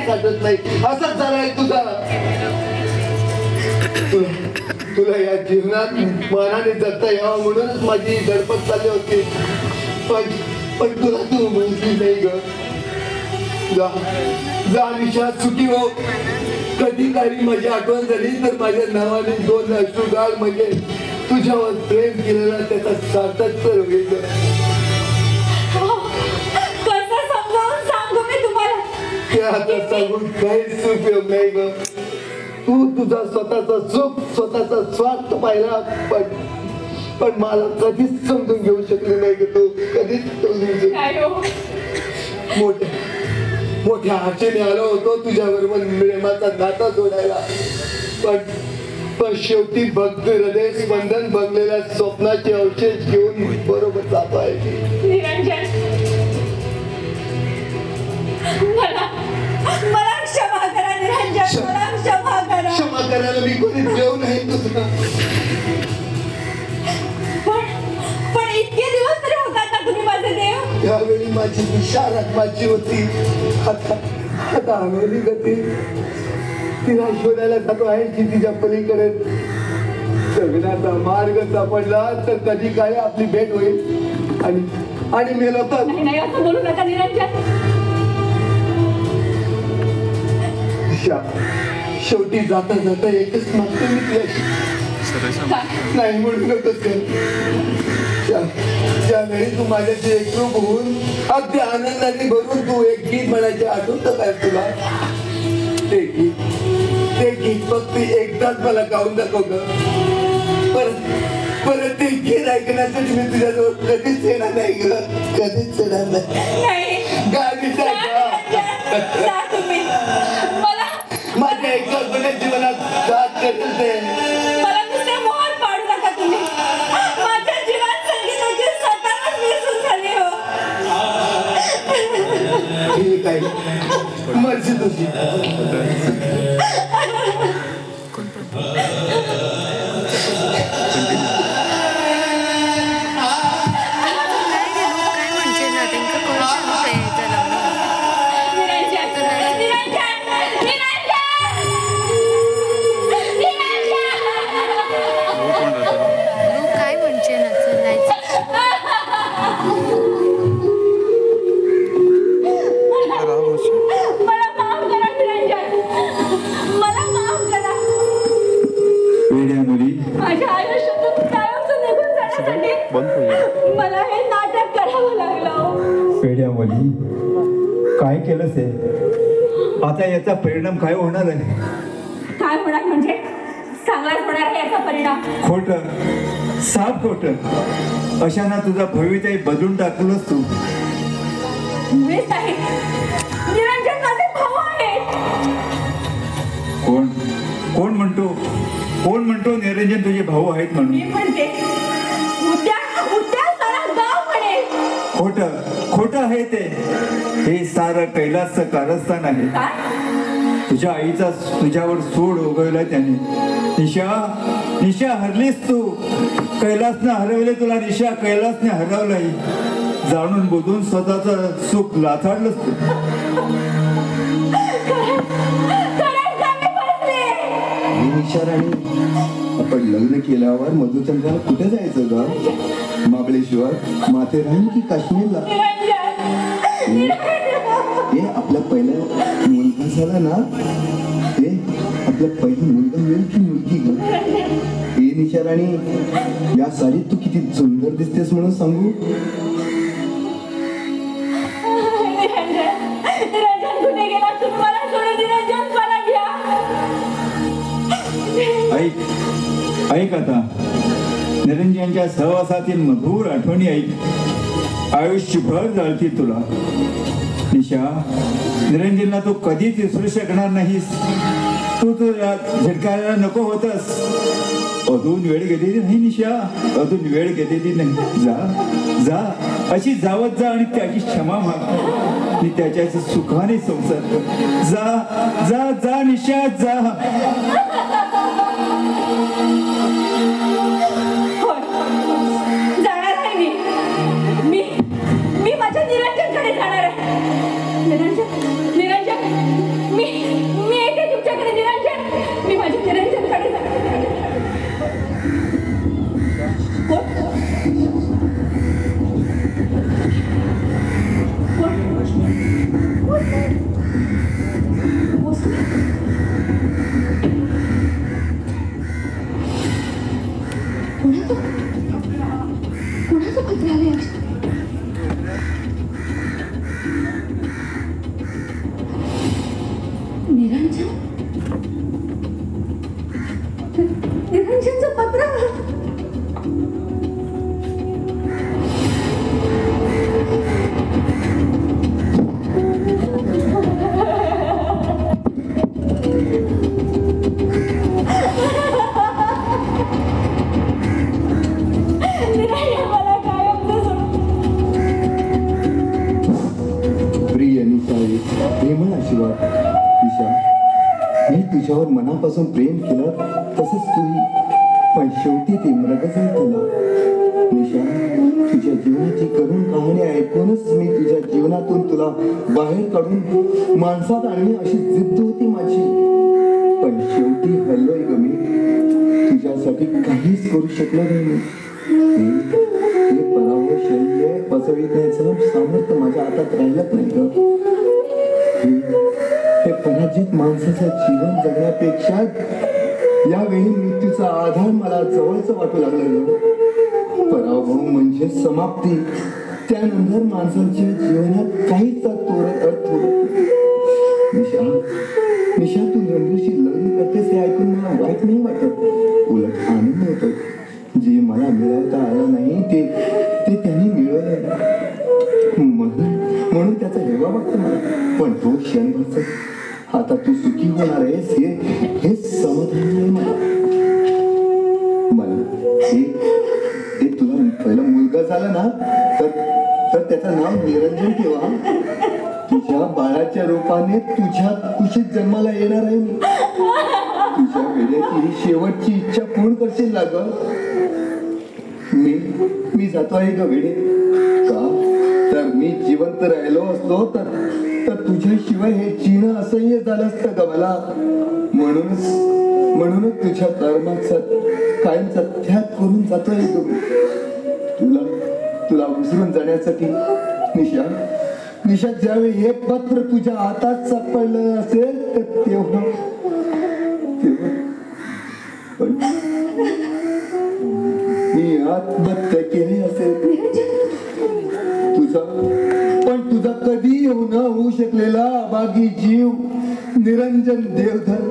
काहीच आठवत नाही. असाच झालाय तुझा. तुला या जीवनात मनाने जगता यावं म्हणूनच माझी धडपड चालली होती. पण तुला तू म्हणली नाही ग. जा निशा, सुखी हो. कधी काही माझी आठवण झाली तर माझ्या नावाने 2 अश्रुगार म्हणजे तुझ्यावर प्रेम केलेला त्याचा सार्थक तर होईल. कसं समजावून सांगू मी तुम्हाला? ते आता सांगून काहीच उपयोग नाही ग. तू तुझा स्वतःचा सुख, स्वतःचा स्वार्थ पाहिला, पण मला कधीच समजून घेऊ शकले नाही ग. तू कधीच समजून मोठ्या आशेने आलो होतो तुझ्याबरोबर प्रेमाचा नाता जोडायला. पण शेवटी भक्त हृदय स्पंदन बघलेल्या स्वप्नाचे अवशेष घेऊन बरोबर जातो आहे. निरंजन, मला क्षमा करा निरंजन, मला क्षमा करा. क्षमा करायला मी कोणी देऊ नाही तुझा. पण इतके दिवस तरी होतात ना तुम्ही माझे देव. त्यावेळी माझी दिशा रखमाची होती. आता हवेली गती. तिला शोधायला जातो आहे की तिच्या पलीकडे जगण्याचा मार्ग सापडला तर कधी काय आपली भेट होईल. आणि मेलो तर नाही, असं बोलू नका निरंजन. शेवटी जाता जाता एकच मागतो मी तुझ्याशी. नाही म्हणू नकोस. ज्यावेळी तू माझ्याशी एकरूप होऊन अगदी आनंदाने भरून तू एक गीत म्हणायचे आठवतं काय तुला? ते गीत फक्त एकदाच मला गाऊन दाखव ग. परत ते गीत ऐकण्यासाठी मी तुझ्याजवळ कधीच येणार नाही ग. कधीच येणार नाही. गावी माझ्या एका गुन्हे जीवनात साथ करते ते. मला नुसते मोहन पाडू नका तुम्ही. माझ्या जीवनात संगीताची स्वतःच विसरून झाली हो. ठीक आहे, मर्जी तुझी. मला हे नाटक करावं लागलं. पेड्या मुली, काय केलंस हे? आता याचा परिणाम काय होणार आहे? काय होणार म्हणजे? चांगलाच होणार आहे याचा परिणाम. खोटं, साफ खोटं. अशाना तुझा भवितही बदलून टाकलंस तू. मुळीच नाही. निरंजन माझे भाऊ आहे. कोण म्हणतो निरंजन तुझे भाऊ आहेत म्हणून? मी म्हणते उद्या सारा गाव म्हणेल. खोटं आहे ते. हे सारं कैलासचं कारस्थान आहे. तुझ्या आईचा तुझ्यावर सूड उगवला त्याने. निशा हरलीस तू. कैलासने हरवले तुला. निशा कैलासने हरवलाही. जाणून बुजून स्वतःच सुख लाथाडलंस तू. निशा राणी, आपण लग्न केल्यावर मधुचंद्राला कुठे जायचं ग? महाबळेश्वर, माथेरान की काश्मीरला? हे आपला पहिला मुलगा झाला ना, ते आपला पहिला मुलगा मिळेल की मुलगी ग? हे निशा राणी, या साडीत तू किती सुंदर दिसतेस म्हणून सांगू? ऐक आता. निरंजनच्या सहवासातील मधुर आठवणी ऐक. आयुष्यभर जाळतील तुला. निशा, निरंजनला तू कधीच विसरू शकणार नाहीस. तू झटकायला नको होतस. अजून वेळ गेलेली नाही निशा, अजून वेळ गेलेली नाही. जा अशी जावत जा आणि त्याची क्षमा माग. ती त्याच्या सुखाने संसार कर. जा निशा, जा. जाणार आहे मी माझ्या निरंजनकडे जाणार आहे. निरंजन, मी निरंजनचं पत्र. प्रिय निशाई, प्रेमळ आशीर्वाद. निशा, मी तुझ्यावर मनापासून प्रेम केलं तसंच तुही, पण शेवटी ते मृगजळ केलं. निशा, तुझ्या जीवनाची करुण कहाणी ऐकूनच मी तुझ्या जीवनातून तुला बाहेर काढून माणसात आणणे अशी जिद्द होती माझी. पण शेवटी हल्लोय ग मी, तुझ्यासाठी काहीच करू शकलो नाही. हे पराभव शल्य बसविण्याचं सामर्थ्य माझ्या हातात राहिलंच नाही ग. हे पराजित माणसाचं जीवन जगण्यापेक्षा यावेळी मृत्यूचा आधार मला जवळच वाटू लागलं ग. पराभव म्हणजे समाप्ती, त्यानंतर माणसाच्या जीवनात काहीच अर्थ उरत. निशा, निशा, तू रणवीरशी लग्न करतेस हे ऐकून मला वाईट नाही वाटत, उलट आनंद होतो. जे मला मिळवता आलं नाही ते त्यांनी मिळवलं, म्हणून त्याचा हेवा वाटतं मला. पण तो क्षणभरच, आता तू सुखी होणार आहेस हे समाधान आहे मला. हे तुला पहिला मुलगा झाला ना तर त्याचं नाव निरंजन ठेवा. तुझ्या बाळाच्या रूपाने तुझ्या कुशीत जन्माला येणार आहे मी. तुझ्या वेड्याची ही शेवटची इच्छा पूर्ण करशील ना ग. मी जातो आहे ग वेडे. का तर मी जिवंत राहिलो असतो तर तुझ्याशिवाय हे जीणं असह्य झालं असतं ग मला. म्हणूनच तुझ्या कर्माचा कायमचा त्याग करून जातोय ग मी. तुला विसरून जाण्यासाठी. निशा, ज्यावेळी हे पत्र तुझ्या हातात सापडलं असेल तर तेव्हा मी आत्महत्या केली असेल. तुझा कधी होऊ शकलेला अभागी जीव निरंजन देवधर.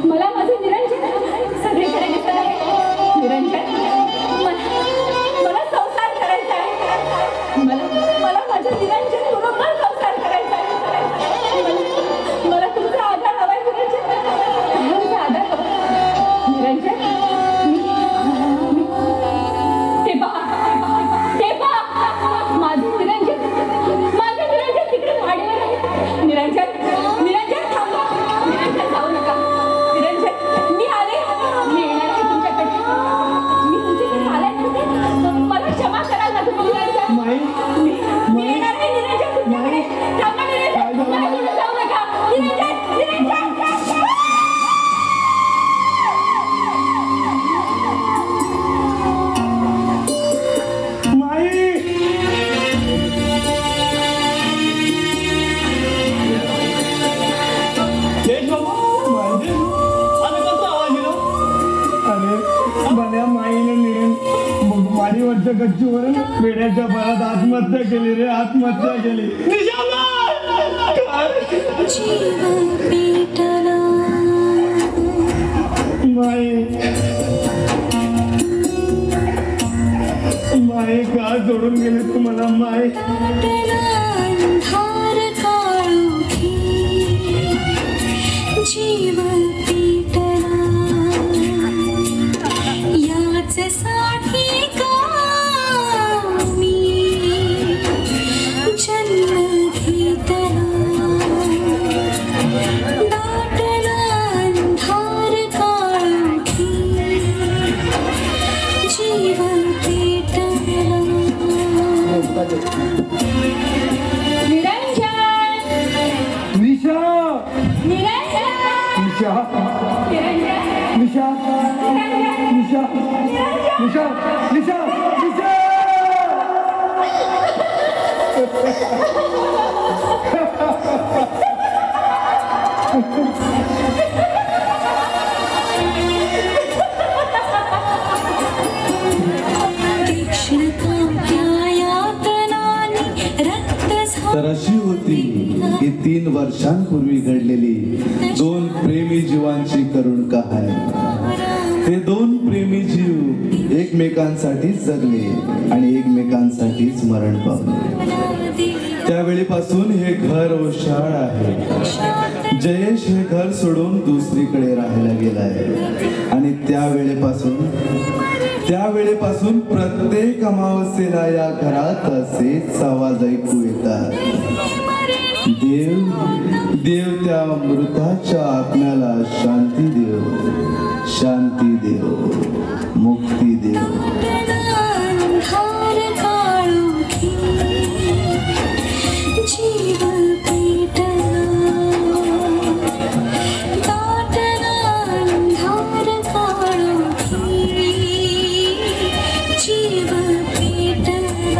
मला माझे निरंजन सगळीकडे दिसत आहे. निरंजन, मला संसार करायचा आहे. मला माझ्या निरंजन बरोबर संसार करायचा आहे. मला तुमचा आधार हवाय निरंजन. तुमचा आधार हवा निरंजन. ते पहा माझे निरंजन तिकडे वाढेवर आहे. निरंजन थांबा. निरंजन जाऊ नका. निरंजन, मी आले. मी येणार आहे तुमच्याकडे. मी तुमच्याकडे आले. मला क्षमा कराल ना तुम्ही निरंजन. मी येणार आहे निरंजन तुमच्याकडे. थांबा निरंजन. मला सोडून जाऊ नका. निरंजन. गच्चीवरून वेड्याच्या बळात आत्महत्या केली रे. आत्महत्या केली. माई का सोडून गेले तुम्हाला माई. साठी का माझं. निरंजन निशा निरंजन निशा निरंजन निशा निशा निशा निशा निशा तर अशी होती ही 3 वर्षांपूर्वी घडलेली 2 प्रेमी जीवांची करुण कहाणी. ते 2 प्रेमी जीव एकमेकांसाठीच जगले आणि एकमेकांसाठीच मरण पावले. त्यावेळीपासून हे घर ओशाळ आहे. जयेश हे घर सोडून दुसरीकडे राहायला गेलाय आणि त्यावेळेपासून प्रत्येक अमावस्येला या घरात असेच आवाज ऐकू येतात. देव त्या मृताच्या आत्म्याला शांती देव, मुक्ती देव. जीव पेटला